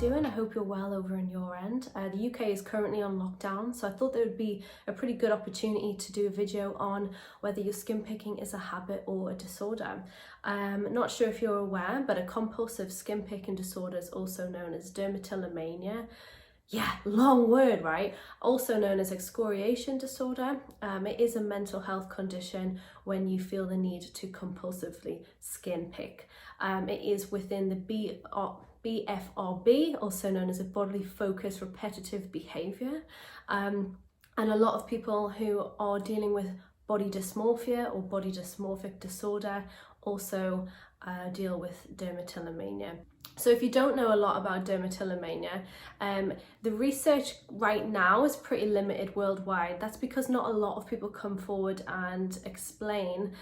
doing? I hope you're well over in your end. The UK is currently on lockdown, so I thought there would be a pretty good opportunity to do a video on whether your skin picking is a habit or a disorder. Not sure if you're aware, but a compulsive skin picking disorder is also known as dermatillomania. Yeah, long word, right? Also known as excoriation disorder. It is a mental health condition when you feel the need to compulsively skin pick. It is within the BFRB, also known as a bodily focused repetitive behavior. And a lot of people who are dealing with body dysmorphia or body dysmorphic disorder also deal with dermatillomania. So if you don't know a lot about dermatillomania, the research right now is pretty limited worldwide. That's because not a lot of people come forward and explain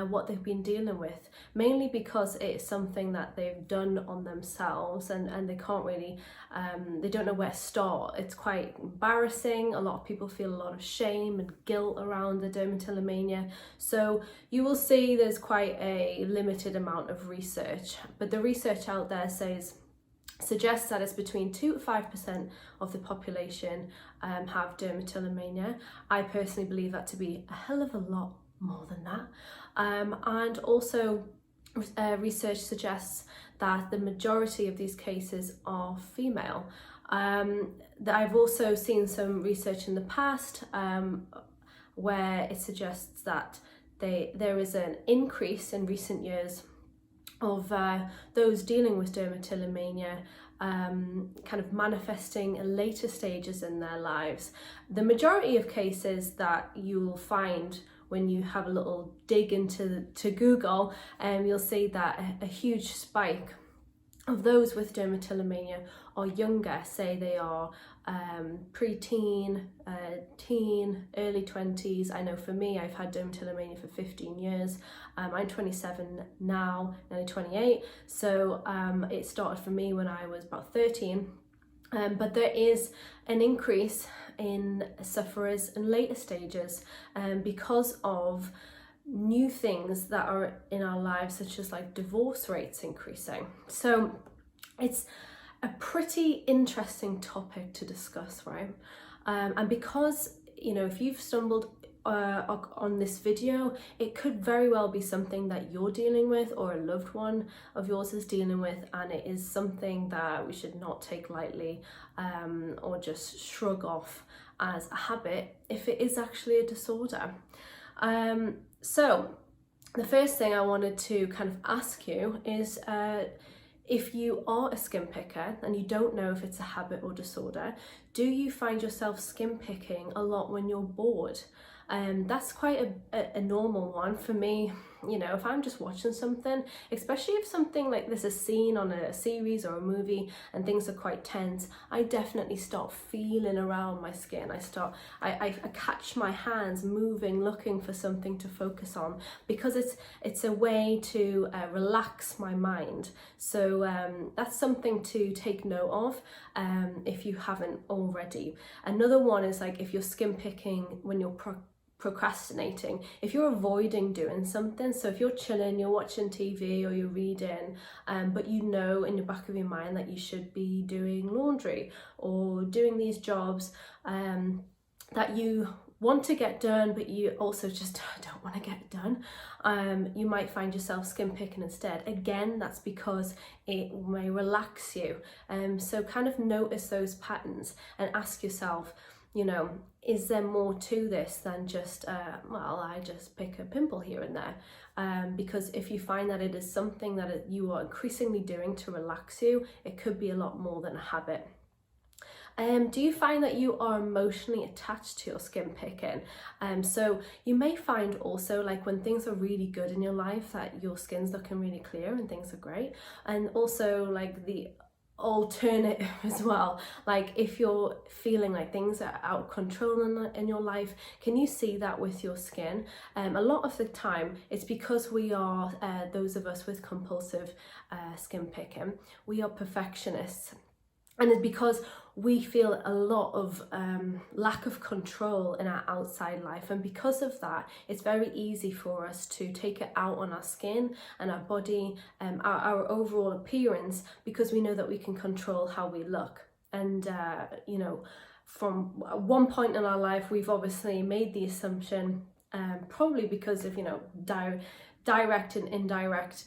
what they've been dealing with, mainly because it's something that they've done on themselves and they can't really, they don't know where to start. It's quite embarrassing. A lot of people feel a lot of shame and guilt around the dermatillomania. So you will see there's quite a limited amount of research, but the research out there suggests that it's between 2 to 5% of the population have dermatillomania. I personally believe that to be a hell of a lot more than that. And also research suggests that the majority of these cases are female. I've also seen some research in the past where it suggests that there is an increase in recent years of those dealing with dermatillomania kind of manifesting in later stages in their lives. The majority of cases that you'll find when you have a little dig into Google, you'll see that a huge spike of those with dermatillomania are younger, say they are pre-teen, teen, early 20s. I know for me, I've had dermatillomania for 15 years. I'm 27 now, nearly 28. So it started for me when I was about 13. But there is an increase in sufferers in later stages because of new things that are in our lives, such as like divorce rates increasing. So it's a pretty interesting topic to discuss, right? And because, you know, if you've stumbled on this video, it could very well be something that you're dealing with or a loved one of yours is dealing with, and it is something that we should not take lightly or just shrug off as a habit if it is actually a disorder. So the first thing I wanted to kind of ask you is if you are a skin picker and you don't know if it's a habit or disorder, do you find yourself skin picking a lot when you're bored? That's quite a normal one for me. You know, if I'm just watching something, especially if something like this is seen on a series or a movie and things are quite tense, I definitely start feeling around my skin. I catch my hands moving, looking for something to focus on, because it's a way to relax my mind. So that's something to take note of if you haven't already. Another one is like if you're skin picking when you're procrastinating, if you're avoiding doing something. So if you're chilling, you're watching TV or you're reading, but you know in the back of your mind that you should be doing laundry or doing these jobs that you want to get done, but you also just don't want to get done, you might find yourself skin picking instead. Again, that's because it may relax you. So kind of notice those patterns and ask yourself, you know, is there more to this than just, well, I just pick a pimple here and there? Because if you find that it is something that you are increasingly doing to relax you, it could be a lot more than a habit. Do you find that you are emotionally attached to your skin picking? So you may find also, like, when things are really good in your life, that your skin's looking really clear and things are great. And also like the alternative as well, like if you're feeling like things are out of control in your life, can you see that with your skin? A lot of the time it's because we are those of us with compulsive skin picking, we are perfectionists. And it's because we feel a lot of lack of control in our outside life, and because of that, it's very easy for us to take it out on our skin and our body, our overall appearance, because we know that we can control how we look. And you know, from one point in our life, we've obviously made the assumption, probably because of, you know, direct and indirect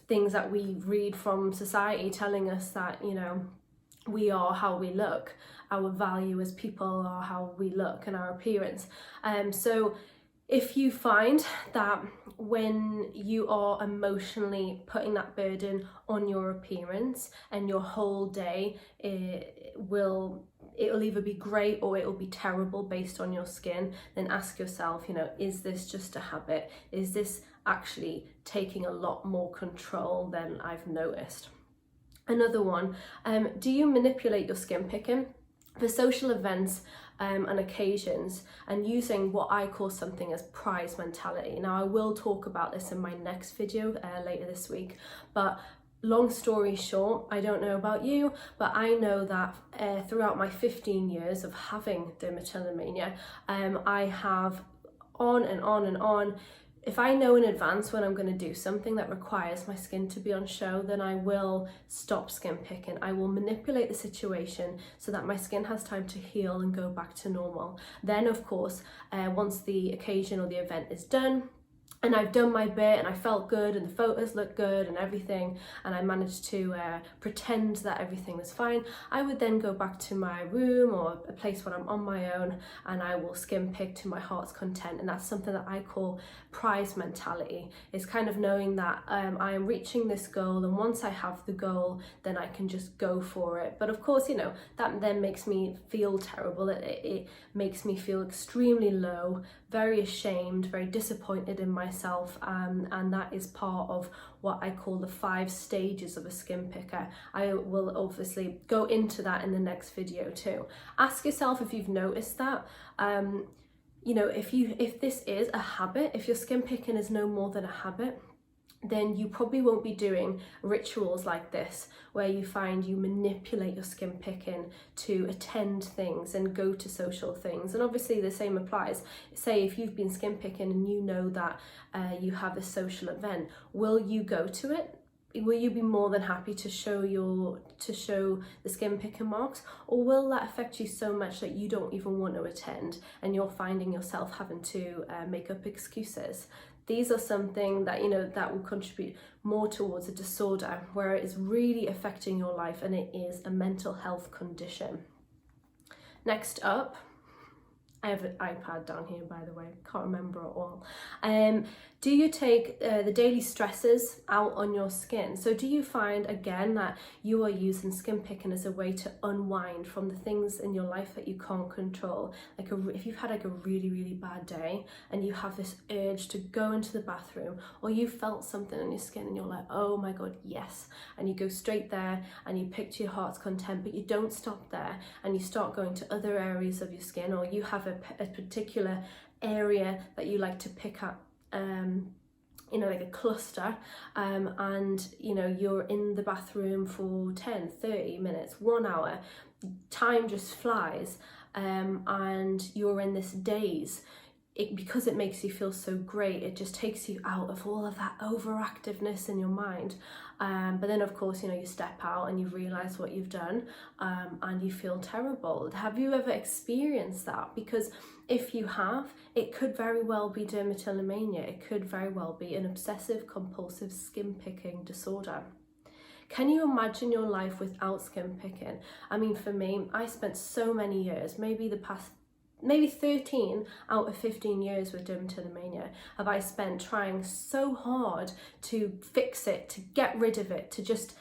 things that we read from society telling us that, you know, we are how we look. Our value as people are how we look and our appearance. So if you find that when you are emotionally putting that burden on your appearance and your whole day, it'll either be great or it'll be terrible based on your skin, then ask yourself, you know, is this just a habit? Is this actually taking a lot more control than I've noticed? Another one, do you manipulate your skin picking for social events and occasions, and using what I call something as prize mentality? Now, I will talk about this in my next video later this week, but long story short, I don't know about you, but I know that throughout my 15 years of having dermatillomania, I have on and on and on. If I know in advance when I'm going to do something that requires my skin to be on show, then I will stop skin picking. I will manipulate the situation so that my skin has time to heal and go back to normal. Then, of course, once the occasion or the event is done, and I've done my bit and I felt good and the photos looked good and everything, and I managed to pretend that everything was fine, I would then go back to my room or a place where I'm on my own, and I will skin pick to my heart's content. And that's something that I call prize mentality. It's kind of knowing that I am reaching this goal, and once I have the goal, then I can just go for it. But of course, you know, that then makes me feel terrible. It makes me feel extremely low, very ashamed, very disappointed in myself, and that is part of what I call the 5 stages of a skin picker. I will obviously go into that in the next video too. Ask yourself if you've noticed that. You know, if this is a habit, if your skin picking is no more than a habit, then you probably won't be doing rituals like this, where you find you manipulate your skin picking to attend things and go to social things. And obviously the same applies. Say if you've been skin picking and you know that you have a social event, will you go to it? Will you be more than happy to show the skin picking marks, or will that affect you so much that you don't even want to attend and you're finding yourself having to make up excuses? These are something that, you know, that will contribute more towards a disorder where it is really affecting your life and it is a mental health condition. Next up, I have an iPad down here, by the way, can't remember it all. Do you take the daily stresses out on your skin? So do you find, again, that you are using skin picking as a way to unwind from the things in your life that you can't control? Like if you've had like a really, really bad day and you have this urge to go into the bathroom, or you felt something on your skin and you're like, oh my God, yes. And you go straight there and you pick to your heart's content, but you don't stop there and you start going to other areas of your skin, or you have a particular area that you like to pick up, you know, like a cluster, and you know, you're in the bathroom for 10, 30 minutes, 1 hour, time just flies, and you're in this daze. Because it makes you feel so great, it just takes you out of all of that overactiveness in your mind. But then of course, you know, you step out and you realize what you've done, and you feel terrible. Have you ever experienced that? Because if you have, it could very well be dermatillomania. It could very well be an obsessive compulsive skin picking disorder. Can you imagine your life without skin picking? I mean, for me, I spent so many years, maybe 13 out of 15 years with dermatillomania have I spent trying so hard to fix it, to get rid of it, to just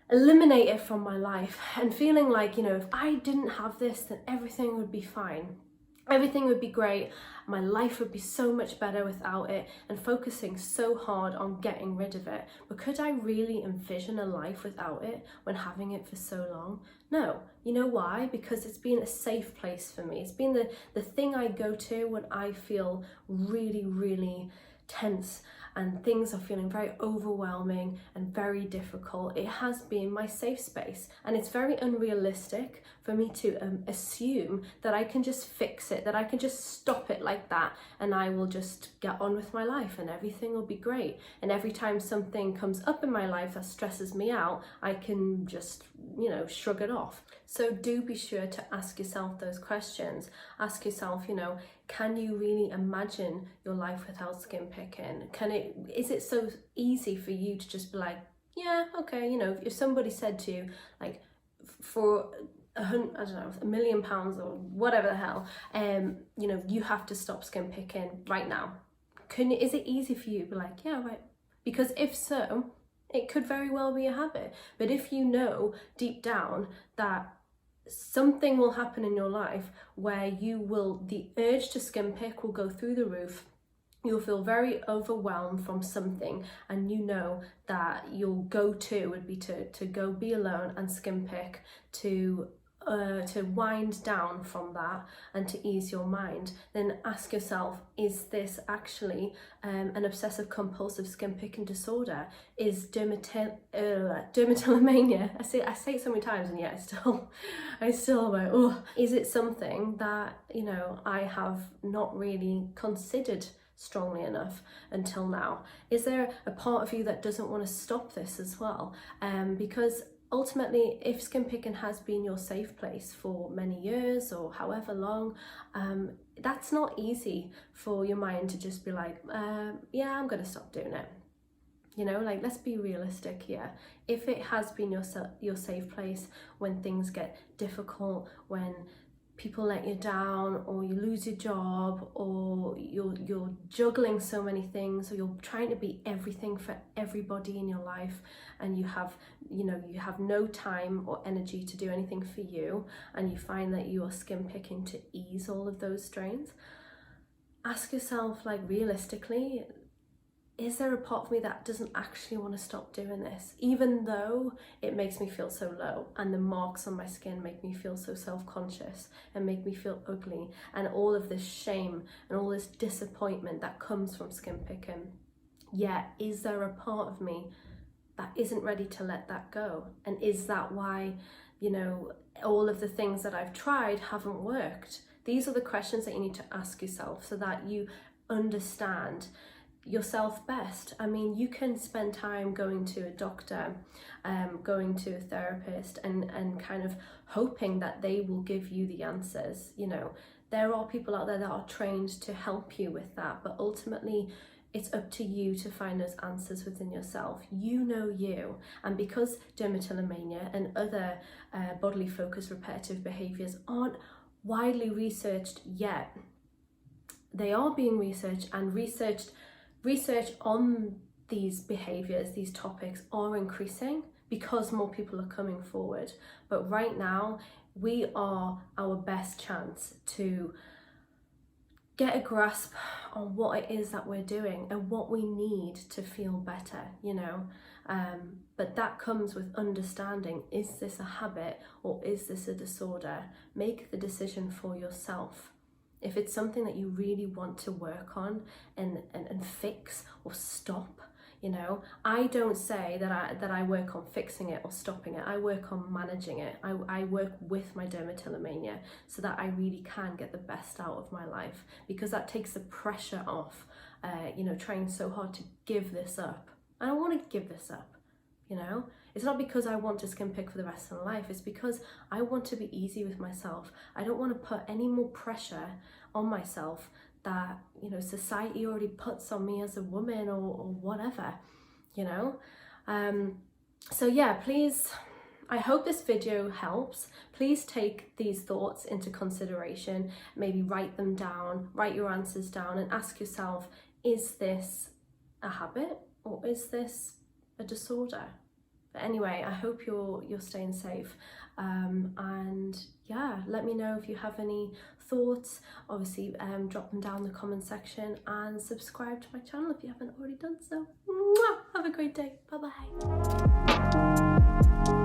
eliminate it from my life, and feeling like, you know, if I didn't have this, then everything would be fine. Everything would be great, my life would be so much better without it, and focusing so hard on getting rid of it. But could I really envision a life without it when having it for so long? No. You know why? Because it's been a safe place for me. It's been the thing I go to when I feel really, really tense and things are feeling very overwhelming and very difficult, it has been my safe space. And it's very unrealistic for me to assume that I can just fix it, that I can just stop it like that, and I will just get on with my life and everything will be great. And every time something comes up in my life that stresses me out, I can just, you know, shrug it off. So do be sure to ask yourself those questions. Ask yourself, you know, can you really imagine your life without skin picking? Is it so easy for you to just be like, yeah, okay, you know, if somebody said to you, like, for £1 million or whatever the hell, you know, you have to stop skin picking right now. Is it easy for you to be like, yeah, right? Because if so, it could very well be a habit. But if you know deep down that something will happen in your life where the urge to skin pick will go through the roof, you'll feel very overwhelmed from something, and you know that your go-to would be to go be alone and skin pick to wind down from that and to ease your mind, then ask yourself, is this actually an obsessive compulsive skin picking disorder? Is dermatillomania, I say it so many times and yet I still like, oh, is it something that, you know, I have not really considered strongly enough until now? Is there a part of you that doesn't want to stop this as well? Because ultimately, if skin picking has been your safe place for many years or however long, that's not easy for your mind to just be like, yeah, I'm going to stop doing it. You know, like, let's be realistic here. If it has been your safe place when things get difficult, when people let you down, or you lose your job, or you're juggling so many things, or you're trying to be everything for everybody in your life, and you have no time or energy to do anything for you, and you find that you are skin picking to ease all of those strains, ask yourself, like, realistically, is there a part of me that doesn't actually want to stop doing this, even though it makes me feel so low and the marks on my skin make me feel so self-conscious and make me feel ugly, and all of this shame and all this disappointment that comes from skin picking? Yeah, is there a part of me that isn't ready to let that go? And is that why, you know, all of the things that I've tried haven't worked? These are the questions that you need to ask yourself so that you understand yourself best. I mean, you can spend time going to a doctor, going to a therapist, and kind of hoping that they will give you the answers. You know, there are people out there that are trained to help you with that, but ultimately it's up to you to find those answers within yourself. You know you. And because dermatillomania and other bodily focused repetitive behaviors aren't widely researched yet, they are being researched, and research on these behaviors, these topics, are increasing because more people are coming forward. But right now, we are our best chance to get a grasp on what it is that we're doing and what we need to feel better, you know. But that comes with understanding, is this a habit or is this a disorder? Make the decision for yourself. If it's something that you really want to work on and fix or stop, you know, I don't say that I work on fixing it or stopping it. I work on managing it. I work with my dermatillomania so that I really can get the best out of my life, because that takes the pressure off, you know, trying so hard to give this up. I don't want to give this up, you know. It's not because I want to skin pick for the rest of my life. It's because I want to be easy with myself. I don't want to put any more pressure on myself that, you know, society already puts on me as a woman or whatever, you know. So yeah, please, I hope this video helps. Please take these thoughts into consideration. Maybe write them down, write your answers down, and ask yourself, is this a habit or is this a disorder? But anyway, I hope you're staying safe, and yeah, let me know if you have any thoughts. Obviously, drop them down in the comment section, and subscribe to my channel if you haven't already done so. Mwah! Have a great day. Bye bye.